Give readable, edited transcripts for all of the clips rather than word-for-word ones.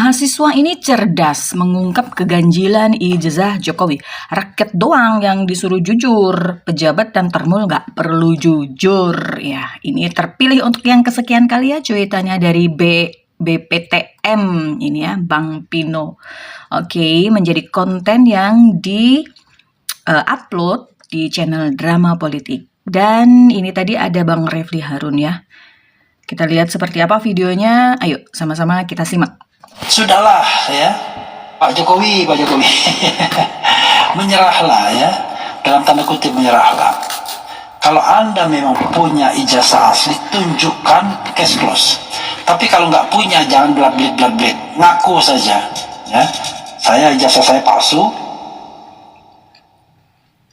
Mahasiswa ini cerdas mengungkap keganjilan ijazah Jokowi. Rakyat doang yang disuruh jujur, pejabat dan termul nggak perlu jujur. Ya, ini terpilih untuk yang kesekian kali ya cuitannya dari BPTM ini ya, Bang Pino. Oke, menjadi konten yang upload di channel Drama Politik. Dan ini tadi ada Bang Refli Harun ya. Kita lihat seperti apa videonya. Ayo sama-sama kita simak. Sudahlah ya, Pak Jokowi, menyerahlah ya, dalam tanda kutip menyerahlah. Kalau Anda memang punya ijazah asli, tunjukkan case close. Tapi kalau nggak punya, jangan belak-belit, ngaku saja. Ya, ijazah saya palsu,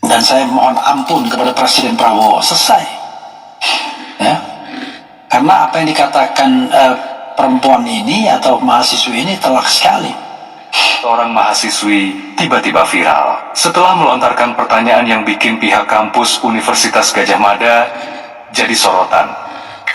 dan saya mohon ampun kepada Presiden Prabowo. Selesai. Ya, karena apa yang dikatakan perempuan ini atau mahasiswi ini telak sekali. Seorang mahasiswi tiba-tiba viral setelah melontarkan pertanyaan yang bikin pihak kampus Universitas Gadjah Mada jadi sorotan.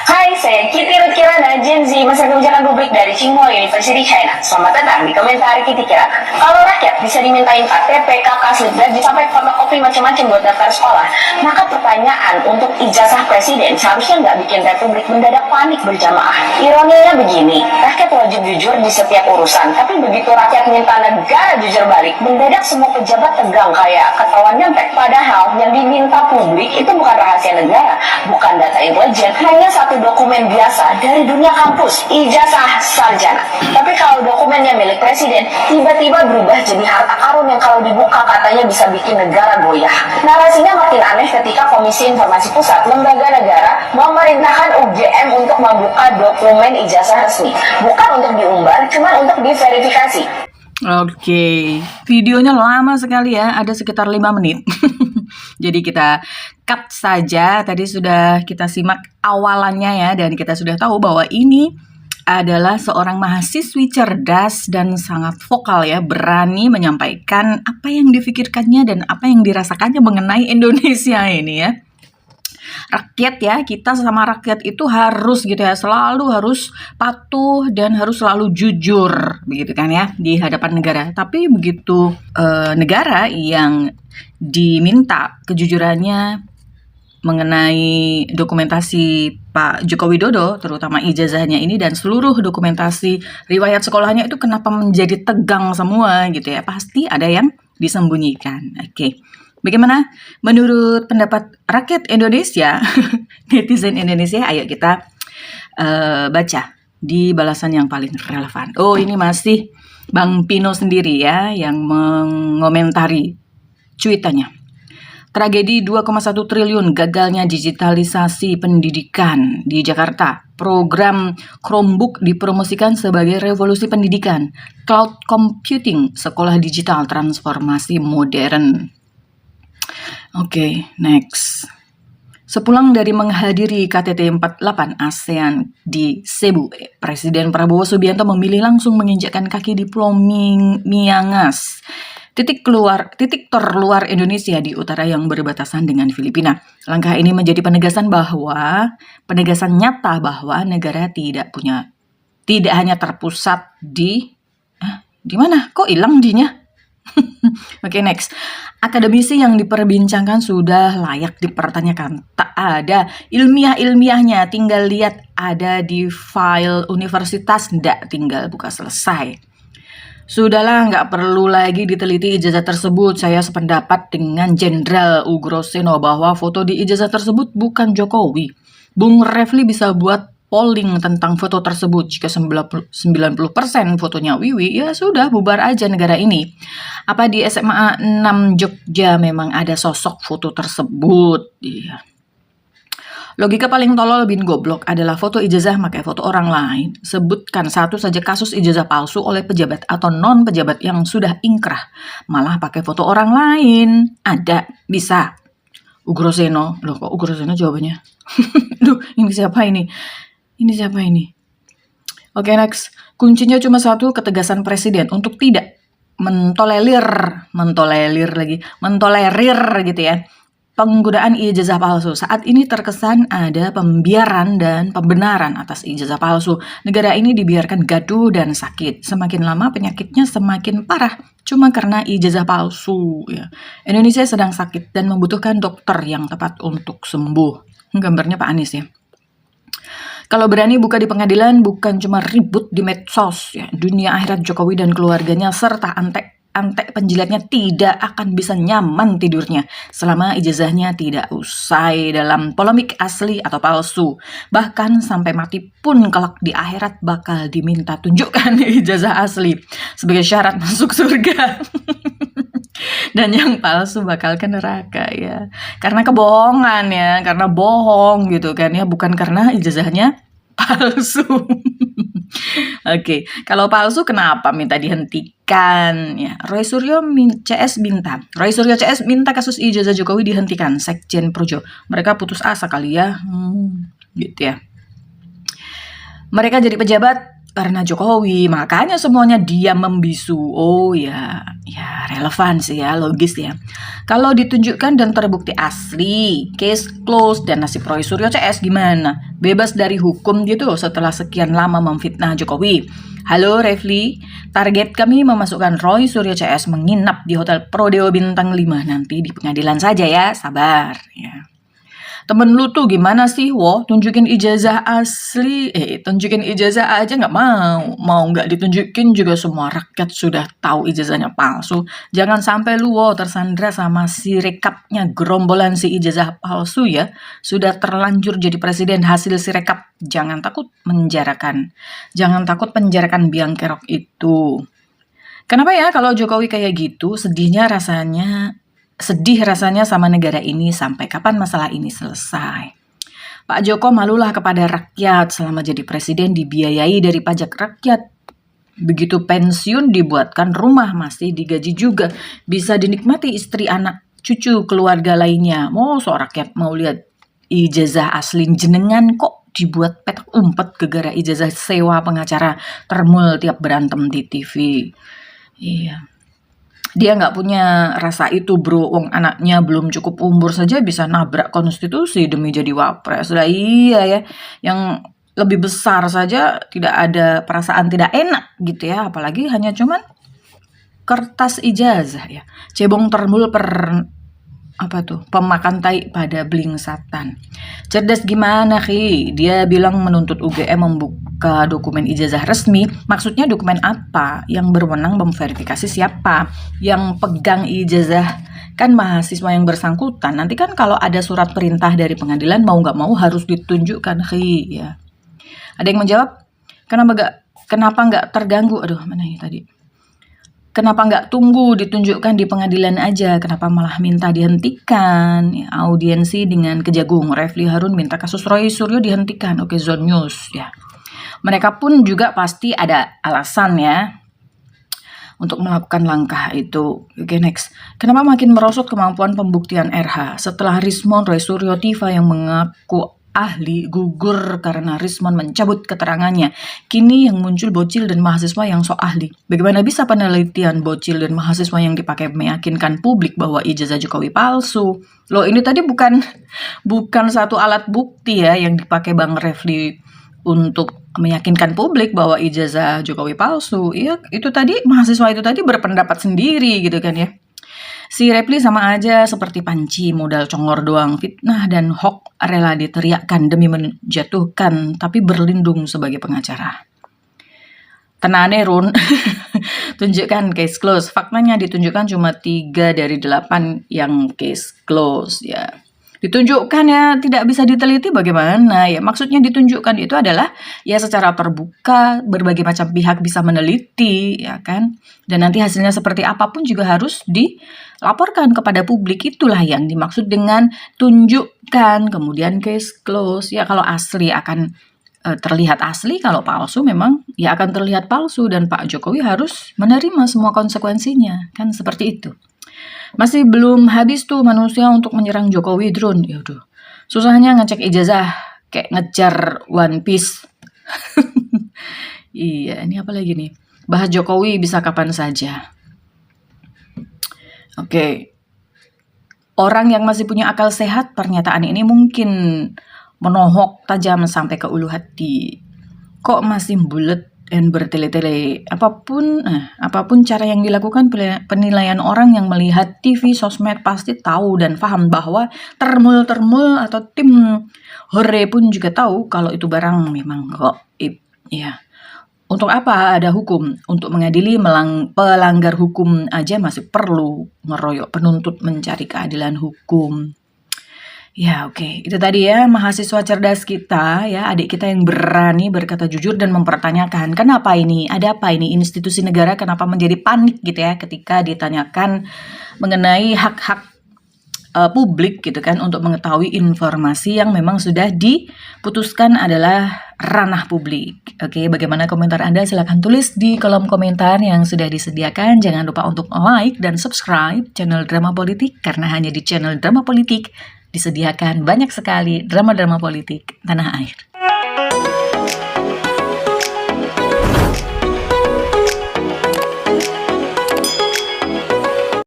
Hai, saya Kitty Rutkirana, Gen Z, masa kebijakan publik dari Tsinghua University, China. Selamat datang di komentar Kitty Kirana. Kalau rakyat bisa dimintain KTP, KK, slip dan sampai fotokopi macam-macam buat daftar sekolah, maka pertanyaan untuk ijazah presiden seharusnya nggak bikin republik mendadak panik berjamaah. Ironinya begini, rakyat wajib jujur di setiap urusan, tapi begitu rakyat minta negara jujur balik, mendadak semua pejabat tegang kayak ketahuan nyontek. Padahal yang diminta publik itu bukan rahasia negara, bukan data intelijen, hanya satu dokumen biasa dari dunia kampus, ijazah sarjana. Tapi kalau dokumennya milik presiden, tiba-tiba berubah jadi harta karun yang kalau dibuka katanya bisa bikin negara goyah. Narasinya makin aneh ketika Komisi Informasi Pusat, lembaga negara, memerintahkan UGM untuk membuka dokumen ijazah resmi. Bukan untuk diumbar, cuma untuk diverifikasi. Oke, videonya lama sekali ya, ada sekitar 5 menit. Jadi kita cut saja, tadi sudah kita simak awalannya ya, dan kita sudah tahu bahwa ini adalah seorang mahasiswi cerdas dan sangat vokal ya, berani menyampaikan apa yang difikirkannya dan apa yang dirasakannya mengenai Indonesia ini ya. Rakyat ya, kita sama rakyat itu harus gitu ya, selalu harus patuh dan harus selalu jujur begitu kan ya di hadapan negara. Tapi begitu negara yang diminta kejujurannya mengenai dokumentasi Pak Joko Widodo, terutama ijazahnya ini dan seluruh dokumentasi riwayat sekolahnya itu kenapa menjadi tegang semua gitu ya, pasti ada yang disembunyikan. Oke. Bagaimana menurut pendapat rakyat Indonesia, netizen Indonesia? Ayo kita baca di balasan yang paling relevan. Oh, ini masih Bang Pino sendiri ya yang mengomentari cuitannya. Tragedi 2,1 triliun gagalnya digitalisasi pendidikan di Jakarta. Program Chromebook dipromosikan sebagai revolusi pendidikan. Cloud computing, sekolah digital transformasi modern. Oke, next. Sepulang dari menghadiri KTT 48 ASEAN di Cebu, Presiden Prabowo Subianto memilih langsung menginjakkan kaki di Pulau Miangas, titik terluar Indonesia di utara yang berbatasan dengan Filipina. Langkah ini menjadi penegasan nyata bahwa negara tidak hanya terpusat di mana? Kok hilang dinya? Oke, next. Akademisi yang diperbincangkan sudah layak dipertanyakan. Tak ada ilmiahnya, tinggal lihat ada di file universitas, ndak, tinggal buka selesai. Sudahlah, nggak perlu lagi diteliti ijazah tersebut. Saya sependapat dengan Jenderal Ugroseno bahwa foto di ijazah tersebut bukan Jokowi. Bung Refli bisa buat polling tentang foto tersebut. Jika 90% fotonya Wiwi, ya sudah, bubar aja negara ini. Apa di SMA 6 Jogja memang ada sosok foto tersebut? Iya. Logika paling tolol bin goblok adalah foto ijazah pakai foto orang lain. Sebutkan satu saja kasus ijazah palsu oleh pejabat atau non-pejabat yang sudah ingkrah. Malah pakai foto orang lain. Ada, bisa. Ugroseno. Loh, kok Ugroseno jawabannya? Duh, ini siapa ini? Oke, next. Kuncinya cuma satu, ketegasan presiden untuk tidak mentolerir gitu ya penggunaan ijazah palsu. Saat ini terkesan ada pembiaran dan pembenaran atas ijazah palsu. Negara ini dibiarkan gaduh dan sakit. Semakin lama penyakitnya semakin parah. Cuma karena ijazah palsu. Ya. Indonesia sedang sakit dan membutuhkan dokter yang tepat untuk sembuh. Gambarnya Pak Anies ya. Kalau berani buka di pengadilan bukan cuma ribut di medsos. Ya. Dunia akhirat Jokowi dan keluarganya serta antek penjilatnya tidak akan bisa nyaman tidurnya selama ijazahnya tidak usai dalam polemik asli atau palsu. Bahkan sampai mati pun kelak di akhirat bakal diminta tunjukkan ijazah asli sebagai syarat masuk surga. Dan yang palsu bakal ke neraka ya. Karena kebohongan ya, karena bohong gitu kan ya, bukan karena ijazahnya palsu. Oke, kalau palsu kenapa minta dihentikan? Ya, Roy Suryo CS minta kasus ijazah Jokowi dihentikan. Sekjen Projo, mereka putus asa kali ya, gitu ya. Mereka jadi pejabat karena Jokowi, makanya semuanya diam membisu. Oh ya relevan sih ya, logis ya. Kalau ditunjukkan dan terbukti asli, case close dan nasib Roy Suryo CS gimana? Bebas dari hukum gitu setelah sekian lama memfitnah Jokowi. Halo Refli, target kami memasukkan Roy Suryo CS menginap di Hotel Prodeo Bintang 5 nanti di pengadilan saja ya, sabar ya. Temen lu tuh gimana sih? Tunjukin ijazah asli. Tunjukin ijazah aja nggak mau. Mau nggak ditunjukin juga semua rakyat sudah tahu ijazahnya palsu. Jangan sampai lu tersandra sama si rekapnya gerombolan si ijazah palsu ya. Sudah terlanjur jadi presiden hasil si rekap. Jangan takut menjarakan. Jangan takut penjarakan biang kerok itu. Kenapa ya kalau Jokowi kayak gitu? Sedih rasanya sama negara ini sampai kapan masalah ini selesai. Pak Joko malulah kepada rakyat selama jadi presiden dibiayai dari pajak rakyat. Begitu pensiun dibuatkan rumah masih digaji juga. Bisa dinikmati istri, anak, cucu, keluarga lainnya. Mosok rakyat mau lihat ijazah asli jenengan kok dibuat petak umpet gegara ijazah sewa pengacara termul tiap berantem di TV. Iya. Dia nggak punya rasa itu bro, wong anaknya belum cukup umur saja bisa nabrak konstitusi demi jadi wapres. Lah iya ya, yang lebih besar saja tidak ada perasaan tidak enak gitu ya, apalagi hanya cuman kertas ijazah ya. Cebong termul pemakan tai pada blingsatan. Cerdas gimana Ki? Dia bilang menuntut UGM membuka dokumen ijazah resmi. Maksudnya dokumen apa? Yang berwenang memverifikasi siapa yang pegang ijazah? Kan mahasiswa yang bersangkutan. Nanti kan kalau ada surat perintah dari pengadilan mau nggak mau harus ditunjukkan Ki ya. Ada yang menjawab, kenapa nggak terganggu? Aduh, mana ya tadi? Kenapa nggak tunggu ditunjukkan di pengadilan aja? Kenapa malah minta dihentikan? Ya, audiensi dengan Kejagung. Refli Harun minta kasus Roy Suryo dihentikan. Oke, Zone News ya. Mereka pun juga pasti ada alasan ya untuk melakukan langkah itu. Oke, next. Kenapa makin merosot kemampuan pembuktian RH? Setelah Rismon, Roy Suryo, Tiva yang mengaku ahli gugur karena Rismon mencabut keterangannya. Kini yang muncul bocil dan mahasiswa yang sok ahli. Bagaimana bisa penelitian bocil dan mahasiswa yang dipakai meyakinkan publik bahwa ijazah Jokowi palsu? Loh, ini tadi bukan satu alat bukti ya yang dipakai Bang Refli untuk meyakinkan publik bahwa ijazah Jokowi palsu. Iya, itu tadi mahasiswa itu tadi berpendapat sendiri gitu kan ya. Si Refli sama aja seperti Panci, modal congor doang, fitnah dan hoax rela diteriakkan demi menjatuhkan, tapi berlindung sebagai pengacara. Tenane Run, tunjukkan case close. Faktanya ditunjukkan cuma 3 dari 8 yang case close ya. Ditunjukkan ya, tidak bisa diteliti bagaimana ya. Maksudnya ditunjukkan itu adalah ya secara terbuka, berbagai macam pihak bisa meneliti ya kan. Dan nanti hasilnya seperti apapun juga harus dilaporkan kepada publik. Itulah yang dimaksud dengan tunjukkan, kemudian case close. Ya kalau asli akan terlihat asli, kalau palsu memang ya akan terlihat palsu dan Pak Jokowi harus menerima semua konsekuensinya. Kan seperti itu. Masih belum habis tuh manusia untuk menyerang Jokowi drone. Yaudah, susahnya ngecek ijazah kayak ngejar One Piece. Iya, ini apa lagi nih? Bahas Jokowi bisa kapan saja. Oke. orang yang masih punya akal sehat, pernyataan ini mungkin menohok tajam sampai ke ulu hati. Kok masih bulet dan bertele-tele? Apapun cara yang dilakukan, penilaian orang yang melihat TV sosmed pasti tahu dan paham bahwa termul atau tim hore pun juga tahu kalau itu barang memang gaib. Ya. Untuk apa ada hukum? Untuk mengadili pelanggar hukum aja masih perlu ngeroyok penuntut mencari keadilan hukum. Ya oke, itu tadi ya mahasiswa cerdas kita ya, adik kita yang berani berkata jujur dan mempertanyakan kenapa ini, ada apa ini institusi negara kenapa menjadi panik gitu ya ketika ditanyakan mengenai hak-hak publik gitu kan untuk mengetahui informasi yang memang sudah diputuskan adalah ranah publik. Oke, bagaimana komentar Anda? Silahkan tulis di kolom komentar yang sudah disediakan. Jangan lupa untuk like dan subscribe channel Drama Politik karena hanya di channel Drama Politik disediakan banyak sekali drama-drama politik tanah air.